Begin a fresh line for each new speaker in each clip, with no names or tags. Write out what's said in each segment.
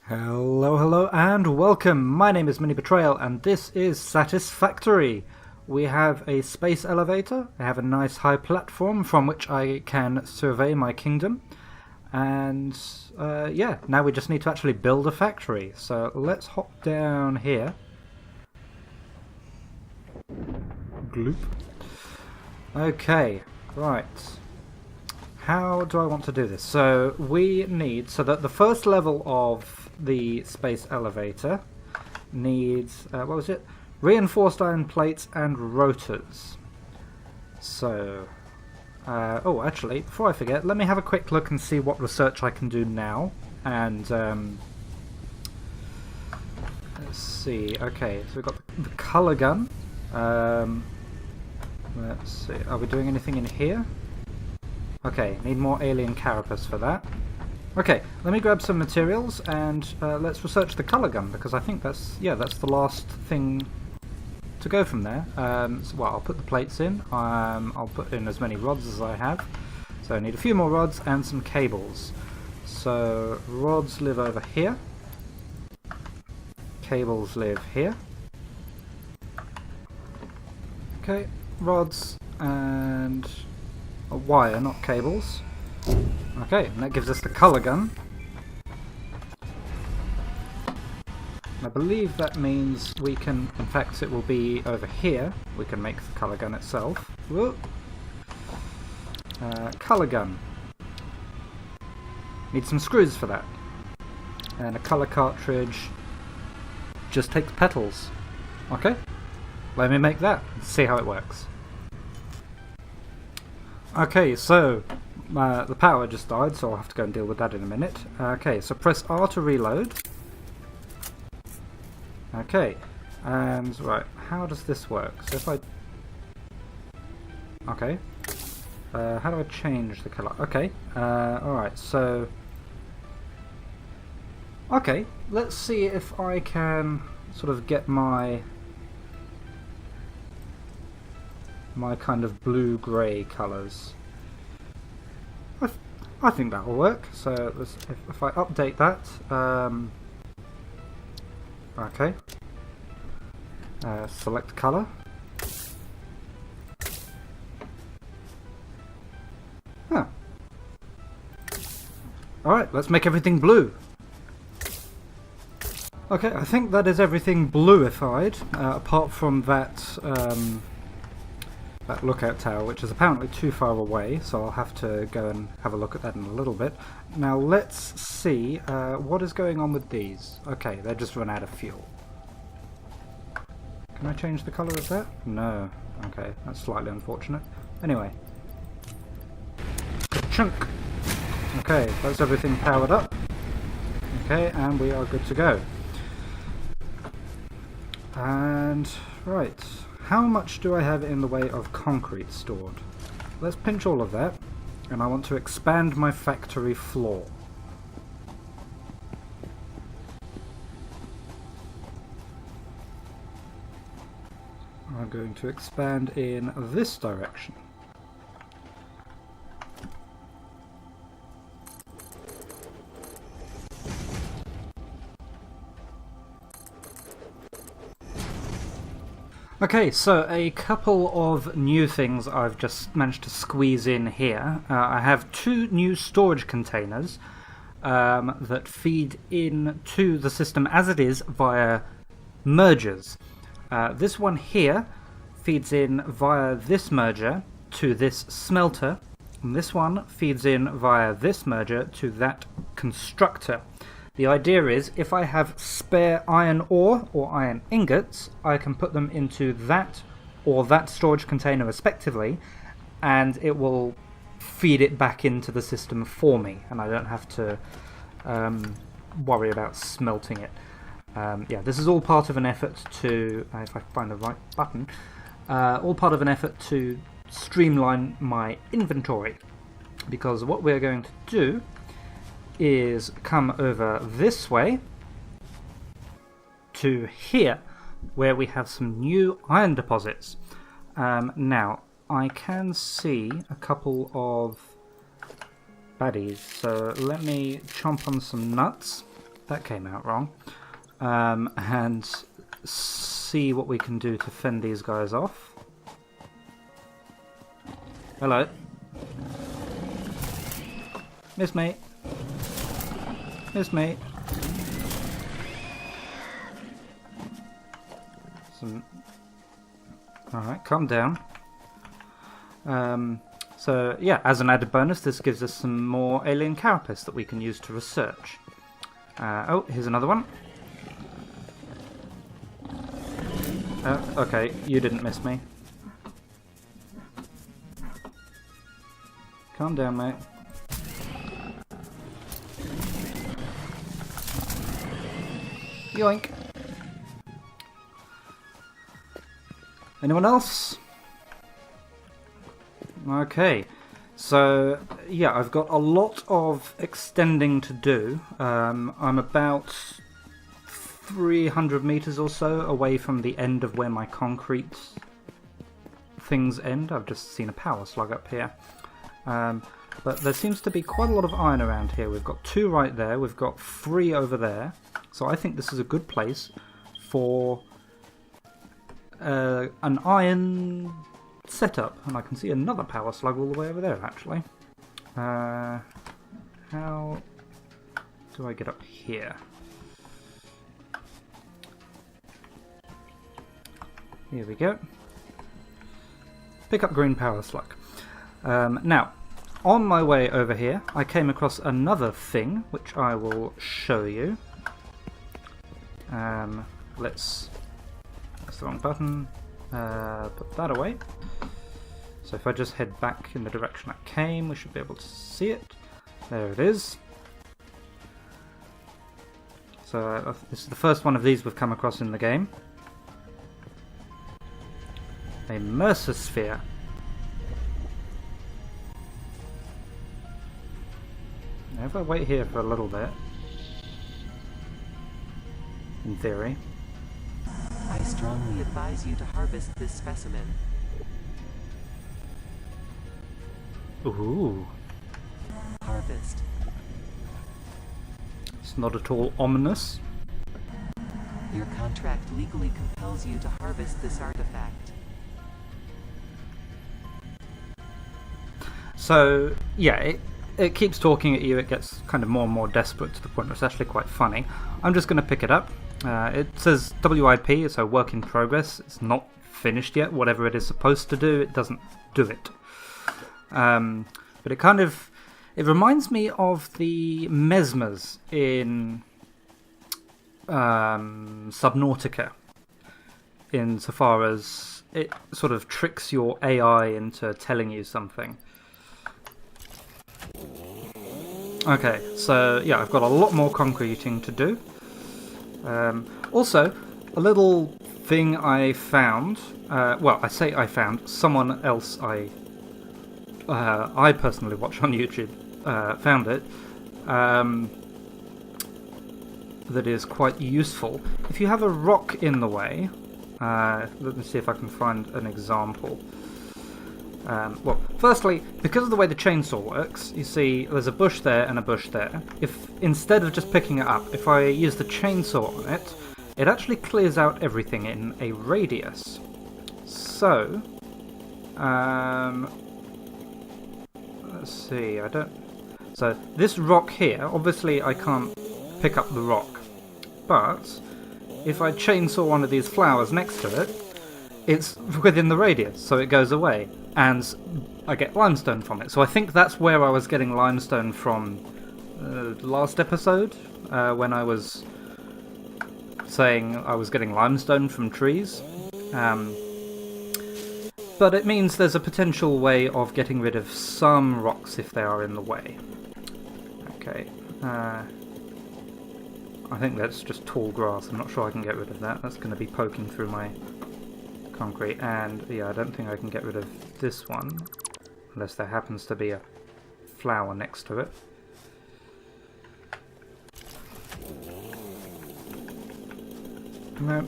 Hello, and welcome. My name is MiniBetrayal, and this is Satisfactory. We have a space elevator. I have a nice high platform from which I can survey my kingdom. And yeah, now we just need to actually build a factory. So let's hop down here. Gloop. Okay, right. How do I want to do this? So we need, so that the first level of the space elevator needs, what was it? Reinforced iron plates and rotors. So, oh actually, before I forget, let me have a quick look and see what research I can do now. And, let's see, okay, so we've got the colour gun. Let's see, are we doing anything in here? Okay, need more alien carapace for that. Okay, let me grab some materials and let's research the colour gun, because I think that's the last thing to go from there. So, well, I'll put the plates in. I'll put in as many rods as I have. So I need a few more rods and some cables. So rods live over here. Cables live here. Okay, rods and a wire, not cables. Okay, and that gives us the colour gun. I believe that means we can, in fact it will be over here, we can make the colour gun itself. Whoa. Colour gun. Need some screws for that. And a colour cartridge just takes petals. Okay, let me make that and see how it works. Okay, so the power just died, so I'll have to go and deal with that in a minute. Okay, so press R to reload. Okay, and right, how does this work? So if I... Okay, how do I change the colour? Okay, alright, so... Okay, let's see if I can sort of get my kind of blue-grey colours. I think that'll work. So if I update that, okay. Select colour. Huh. Alright, let's make everything blue. Okay, I think that is everything bluified, apart from that lookout tower, which is apparently too far away, so I'll have to go and have a look at that in a little bit. Now let's see what is going on with these. Okay, they just run out of fuel. Can I change the colour of that? No. Okay, that's slightly unfortunate. Anyway. Chunk! Okay, that's everything powered up. Okay, and we are good to go. And, right. How much do I have in the way of concrete stored? Let's pinch all of that, and I want to expand my factory floor. I'm going to expand in this direction. Okay, so a couple of new things I've just managed to squeeze in here. I have two new storage containers that feed into the system as it is via mergers. This one here feeds in via this merger to this smelter, and this one feeds in via this merger to that constructor. The idea is, if I have spare iron ore or iron ingots, I can put them into that or that storage container respectively, and it will feed it back into the system for me, and I don't have to worry about smelting it. Yeah, this is all part of an effort to, if I find the right button, all part of an effort to streamline my inventory, because what we're going to do is come over this way to here, where we have some new iron deposits. Now, I can see a couple of baddies, so let me chomp on some nuts. that came out wrong. And see what we can do to fend these guys off. Hello. Miss me. Miss me. Alright, calm down. So, yeah, as an added bonus, this gives us some more alien carapace that we can use to research. Oh, here's another one. Okay, you didn't miss me. Calm down, mate. Yoink. Anyone else? Okay, so yeah, I've got a lot of extending to do. I'm about 300 meters or so away from the end of where my concrete things end. I've just seen a power slug up here. But there seems to be quite a lot of iron around here. We've got 2 right there, we've got 3 over there. So I think this is a good place for an iron setup. And I can see another power slug all the way over there, actually. How do I get up here? Here we go. Pick up green power slug. Now, on my way over here, I came across another thing, which I will show you. That's the wrong button. Put that away. So if I just head back in the direction I came, we should be able to see it. There it is. So this is the first one of these we've come across in the game. A Mercer sphere. Now if I wait here for a little bit, in theory.
I strongly advise you to harvest this specimen.
Ooh.
Harvest.
It's not at all ominous.
Your contract legally compels you to harvest this artifact.
So, yeah, it keeps talking at you. It gets kind of more and more desperate to the point where it's actually quite funny. I'm just going to pick it up. It says WIP, it's a work in progress. It's not finished yet. Whatever it is supposed to do, it doesn't do it. But it reminds me of the mesmers in Subnautica, insofar as it sort of tricks your AI into telling you something. Okay, so yeah, I've got a lot more concreting to do. Also, a little thing I found, well, I say I found, someone else I personally watch on YouTube found it, that is quite useful. If you have a rock in the way, let me see if I can find an example. Well, firstly, because of the way the chainsaw works, you see there's a bush there and a bush there. If instead of just picking it up, if I use the chainsaw on it, it actually clears out everything in a radius. So, let's see, so this rock here, obviously I can't pick up the rock, but if I chainsaw one of these flowers next to it, it's within the radius, so it goes away, and I get limestone from it. So I think that's where I was getting limestone from last episode, when I was saying I was getting limestone from trees. But it means there's a potential way of getting rid of some rocks if they are in the way. Okay, I think that's just tall grass. I'm not sure I can get rid of that. That's going to be poking through my concrete, and yeah, I don't think I can get rid of this one unless there happens to be a flower next to it. No.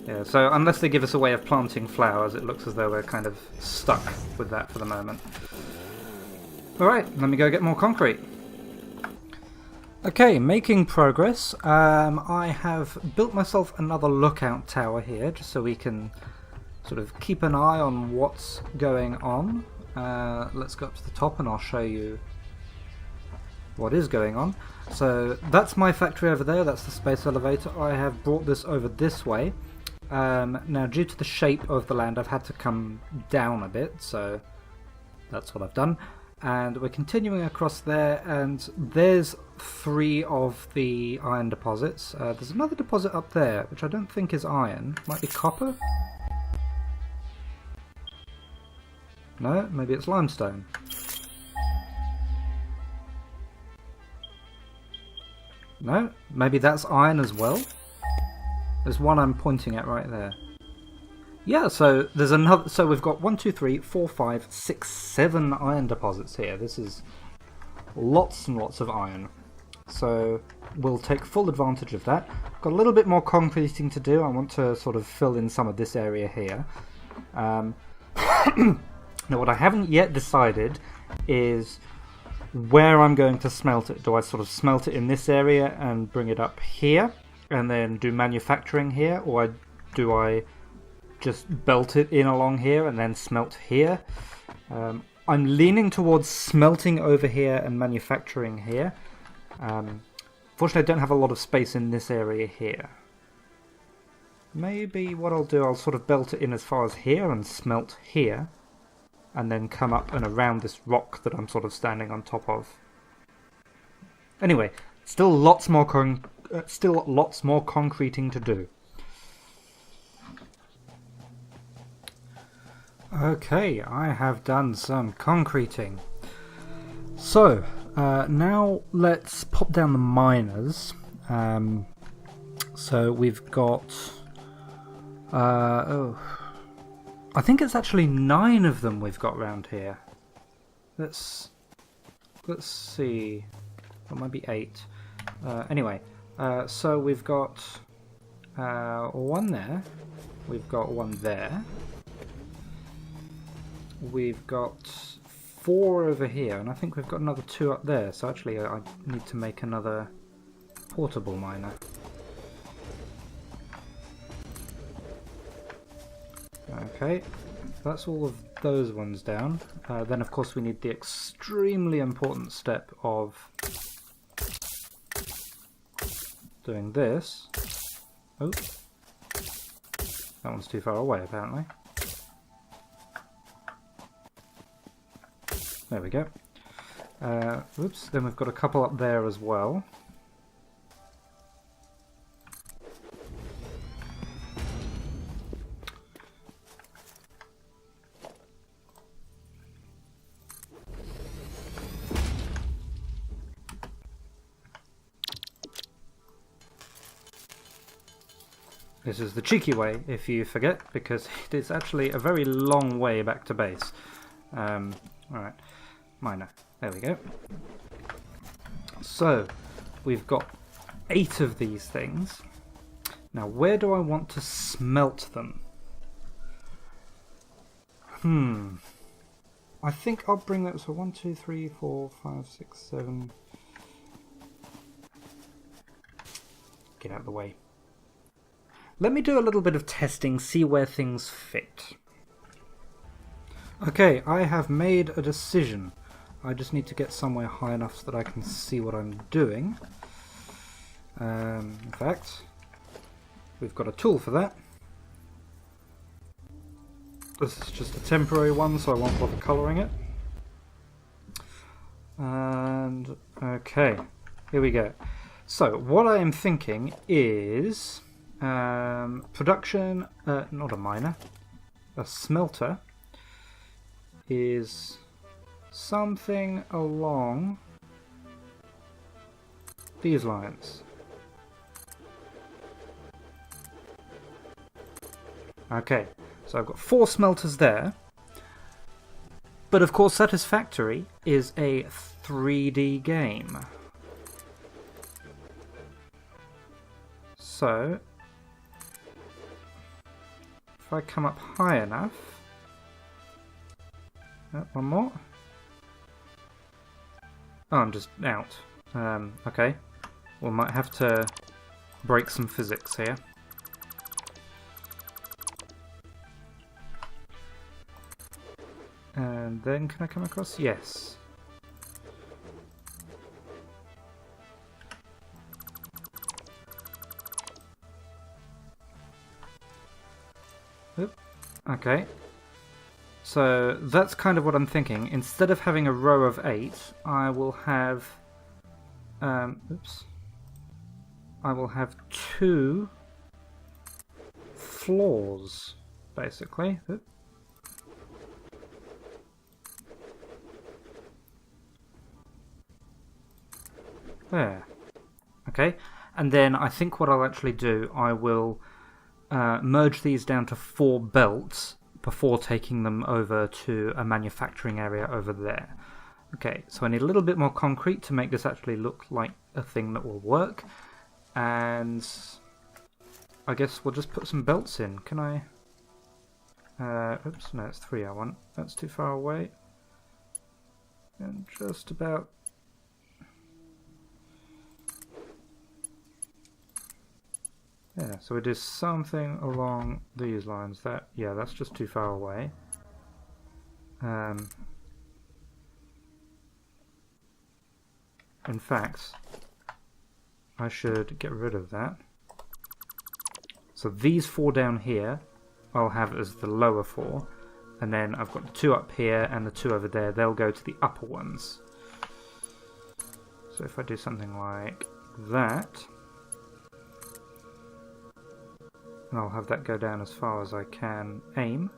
Yeah, so unless they give us a way of planting flowers, it looks as though we're kind of stuck with that for the moment. Alright, let me go get more concrete. Okay, making progress. I have built myself another lookout tower here, just so we can sort of keep an eye on what's going on. Let's go up to the top and I'll show you what is going on. So that's my factory over there, that's the space elevator. I have brought this over this way. Now due to the shape of the land I've had to come down a bit, so that's what I've done. And we're continuing across there, and there's 3 of the iron deposits. There's another deposit up there, which I don't think is iron. Might be copper? No, maybe it's limestone. No, maybe that's iron as well. There's one I'm pointing at right there. Yeah, so there's another. So we've got 1, 2, 3, 4, 5, 6, 7 iron deposits here. This is lots and lots of iron. So we'll take full advantage of that. Got a little bit more concreting to do. I want to sort of fill in some of this area here. Now, what I haven't yet decided is where I'm going to smelt it. Do I sort of smelt it in this area and bring it up here, and then do manufacturing here, or do I just belt it in along here and then smelt here? I'm leaning towards smelting over here and manufacturing here. Fortunately, I don't have a lot of space in this area here. Maybe what I'll do, I'll sort of belt it in as far as here and smelt here, and then come up and around this rock that I'm sort of standing on top of. Anyway, still lots more concreting to do. Okay, I have done some concreting. So, now let's pop down the miners. So we've got... I think it's actually 9 of them we've got around here. Let's see. It might be 8. Anyway, so we've got 1 there. We've got 1 there. We've got 4 over here, and I think we've got another 2 up there. So actually I need to make another portable miner. Okay, that's all of those ones down. Then of course we need the extremely important step of doing this. Oh, that one's too far away apparently. There we go. Oops, then we've got a couple up there as well. This is the cheeky way, if you forget, because it is actually a very long way back to base. Alright, miner. There we go. So, we've got 8 of these things. Now, where do I want to smelt them? I think I'll bring that. So 1, 2, 3, 4, 5, 6, 7. Get out of the way. Let me do a little bit of testing, see where things fit. Okay, I have made a decision. I just need to get somewhere high enough so that I can see what I'm doing. In fact, we've got a tool for that. This is just a temporary one, so I won't bother colouring it. And, okay, here we go. So, what I am thinking is... production, not a miner, a smelter is something along these lines. Okay, so I've got 4 smelters there, but of course Satisfactory is a 3D game. So if I come up high enough... one more. Oh, I'm just out. Okay. We might have to break some physics here. And then can I come across? Yes. Oop. Okay. So that's kind of what I'm thinking. Instead of having a row of 8, I will have oops. I will have 2 floors, basically. Oop. There. Okay. And then I think what I'll actually do, I will merge these down to 4 belts before taking them over to a manufacturing area over there. Okay, so I need a little bit more concrete to make this actually look like a thing that will work. And I guess we'll just put some belts in. Can I... oops, no, it's 3 I want. That's too far away. And just about... Yeah, so we do something along these lines. That, yeah, that's just too far away. In fact, I should get rid of that. So these 4 down here, I'll have as the lower 4. And then I've got the 2 up here and the 2 over there. They'll go to the upper ones. So if I do something like that... and I'll have that go down as far as I can aim,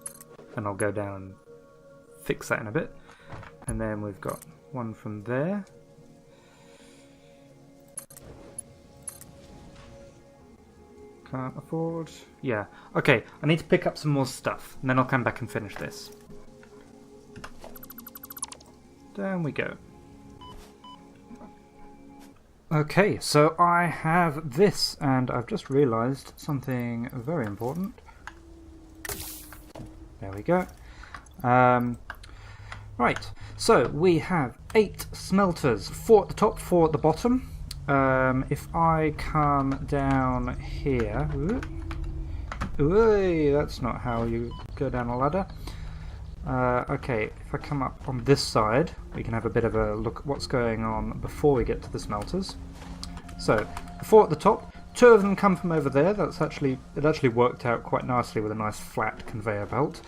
and I'll go down and fix that in a bit. And then we've got one from there. Can't afford... yeah. Okay, I need to pick up some more stuff, and then I'll come back and finish this. Down we go. Okay, so I have this, and I've just realised something very important. There we go. Right, so we have 8 smelters, 4 at the top, 4 at the bottom. If I come down here... ooh, that's not how you go down a ladder. Okay, if I come up on this side, we can have a bit of a look at what's going on before we get to the smelters. So, 4 at the top, 2 of them come from over there. It actually worked out quite nicely with a nice flat conveyor belt.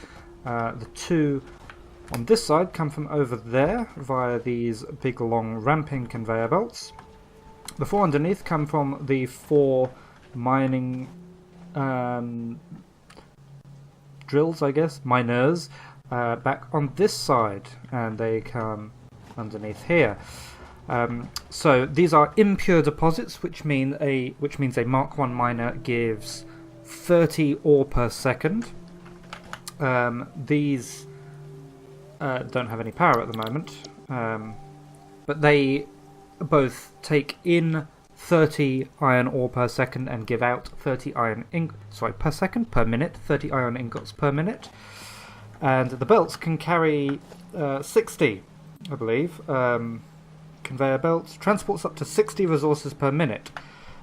The 2 on this side come from over there via these big long ramping conveyor belts. The 4 underneath come from the 4 mining drills, I guess, miners. Back on this side, and they come underneath here. So these are impure deposits, which means a Mark 1 miner gives 30 ore per second. These don't have any power at the moment, but they both take in 30 iron ore per second and give out 30 iron per minute, 30 iron ingots per minute. And the belts can carry 60, I believe, conveyor belts. Transports up to 60 resources per minute.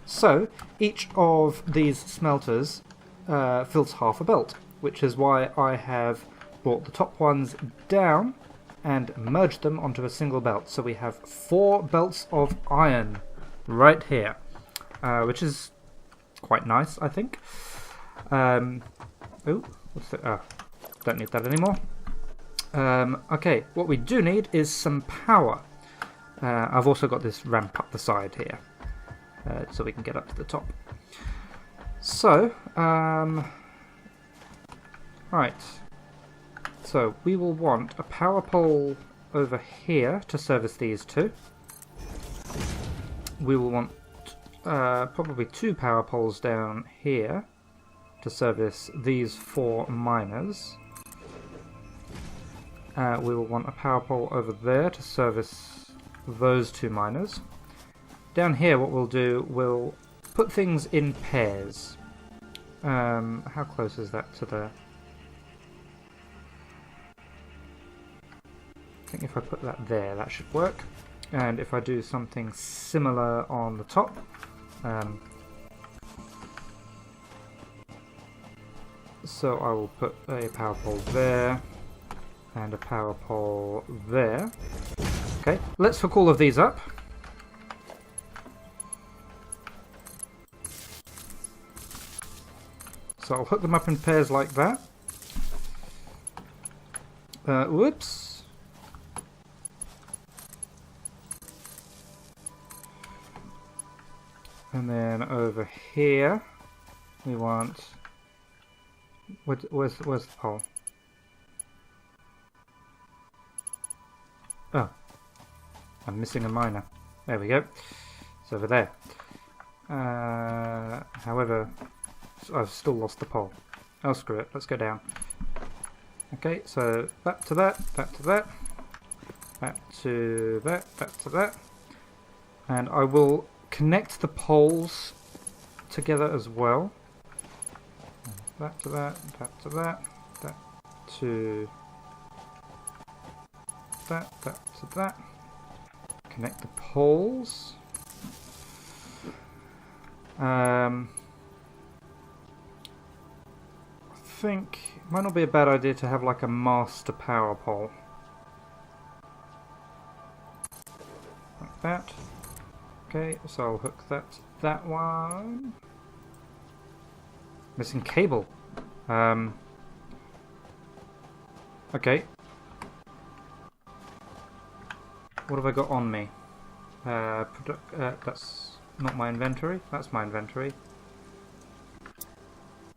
So each of these smelters fills half a belt, which is why I have brought the top ones down and merged them onto a single belt. So we have 4 belts of iron right here, which is quite nice, I think. Oh, what's that? Don't need that anymore. Okay, what we do need is some power. I've also got this ramp up the side here, so we can get up to the top. So, right. So we will want a power pole over here to service these 2. We will want probably 2 power poles down here to service these 4 miners. We will want a power pole over there to service those 2 miners. Down here what we'll do, we'll put things in pairs. How close is that to the... I think if I put that there, that should work. And if I do something similar on the top, so I will put a power pole there and a power pole there. Okay, let's hook all of these up. So I'll hook them up in pairs like that. Whoops. And then over here, we want... Where's the pole? Oh, I'm missing a minor. There we go. It's over there. However, I've still lost the pole. Oh, screw it. Let's go down. Okay, so back to that, back to that, back to that, back to that. And I will connect the poles together as well. Back to that, back to that, back to that, back to that. Connect the poles. I think it might not be a bad idea to have like a master power pole. Like that. Okay, so I'll hook that one. Missing cable. Okay. What have I got on me? That's not my inventory. That's my inventory.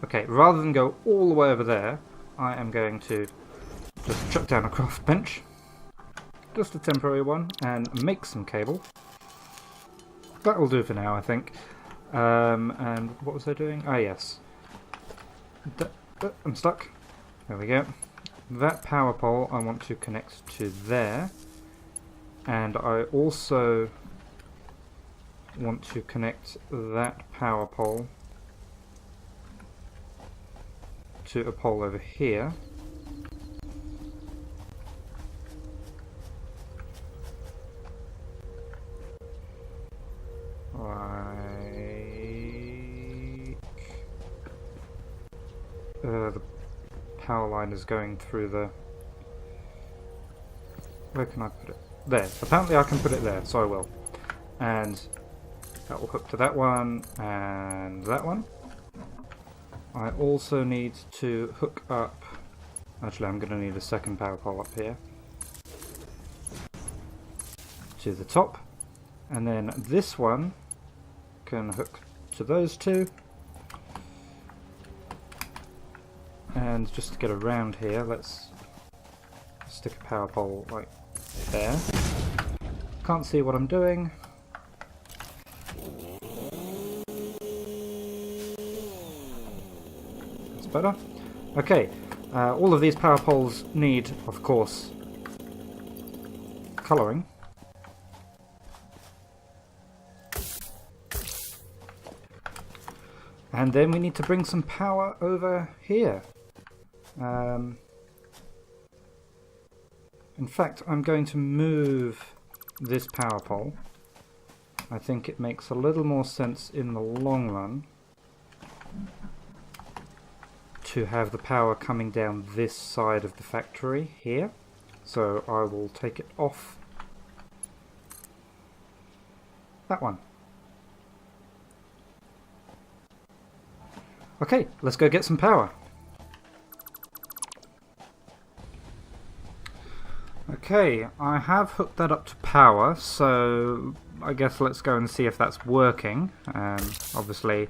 Okay, rather than go all the way over there, I am going to just chuck down a craft bench. Just a temporary one, and make some cable. That will do for now, I think. And what was I doing? Ah, yes. I'm stuck. There we go. That power pole I want to connect to there. And I also want to connect that power pole to a pole over here. The power line is going through the... Where can I put it? There. Apparently I can put it there, so I will. And that will hook to that one and that one. I also need to hook up... Actually, I'm going to need a second power pole up here. To the top. And then this one can hook to those two. And just to get around here, let's stick a power pole like there. Can't see what I'm doing. That's better. Okay, all of these power poles need, of course, colouring. And then we need to bring some power over here. In fact, I'm going to move this power pole. I think it makes a little more sense in the long run to have the power coming down this side of the factory here. So I will take it off that one. Okay, let's go get some power. Okay, I have hooked that up to power, so I guess let's go and see if that's working. Obviously,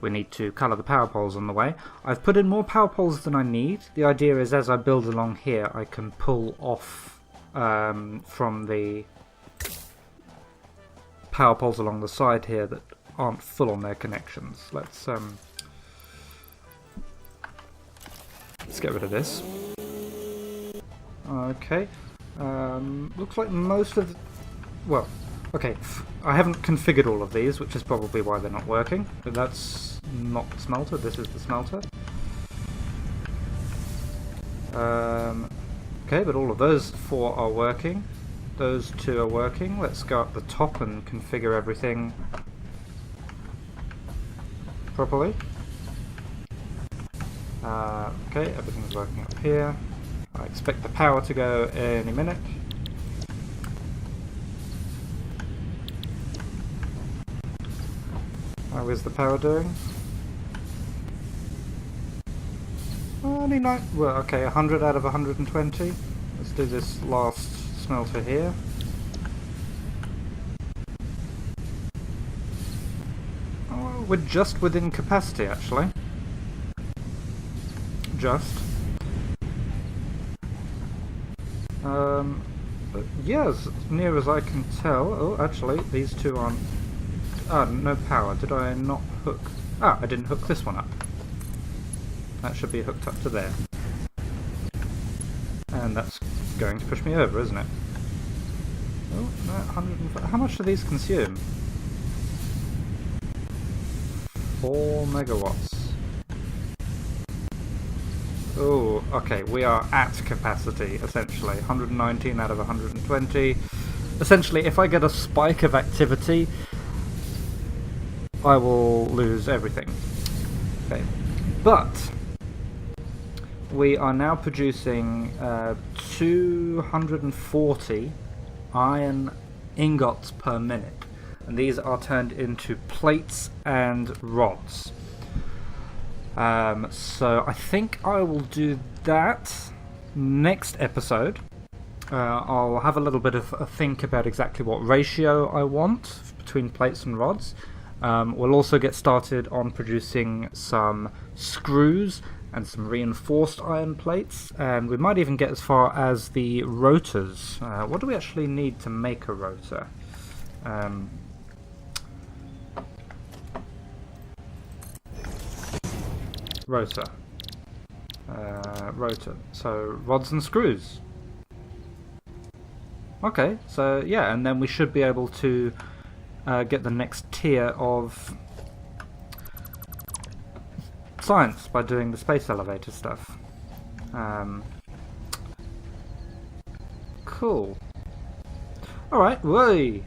we need to colour the power poles on the way. I've put in more power poles than I need. The idea is as I build along here, I can pull off from the power poles along the side here that aren't full on their connections. Let's get rid of this. Okay, looks like most of the, well, okay, I haven't configured all of these, which is probably why they're not working, but that's not the smelter, this is the smelter. Okay, but all of those four are working. those two are working. Let's go up the top and configure everything properly. Okay, everything's working up here. I expect the power to go any minute. How is the power doing? Only well, okay, 100 out of 120. Let's do this last smelter here. Oh, we're just within capacity, actually. Just. But yeah, as near as I can tell. Oh, actually, these two aren't. Ah, no power. Did I not hook? Ah, I didn't hook this one up. That should be hooked up to there. And that's going to push me over, isn't it? Oh, no, 105. How much do these consume? 4 megawatts. Oh, okay, we are at capacity, essentially. 119 out of 120. Essentially, if I get a spike of activity, I will lose everything. Okay, but we are now producing 240 iron ingots per minute, and these are turned into plates and rods. So I think I will do that next episode. I'll have a little bit of a think about exactly what ratio I want between plates and rods. We'll also get started on producing some screws and some reinforced iron plates, and we might even get as far as the rotors. What do we actually need to make a rotor? Rotor. Rotor. So, rods and screws. Okay, so yeah, and then we should be able to get the next tier of science by doing the space elevator stuff. Cool. Alright, whoa!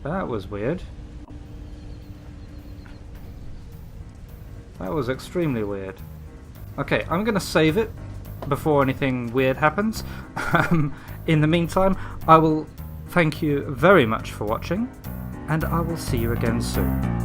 That was weird. That was extremely weird. Okay, I'm gonna save it before anything weird happens. In the meantime, I will thank you very much for watching, and I will see you again soon.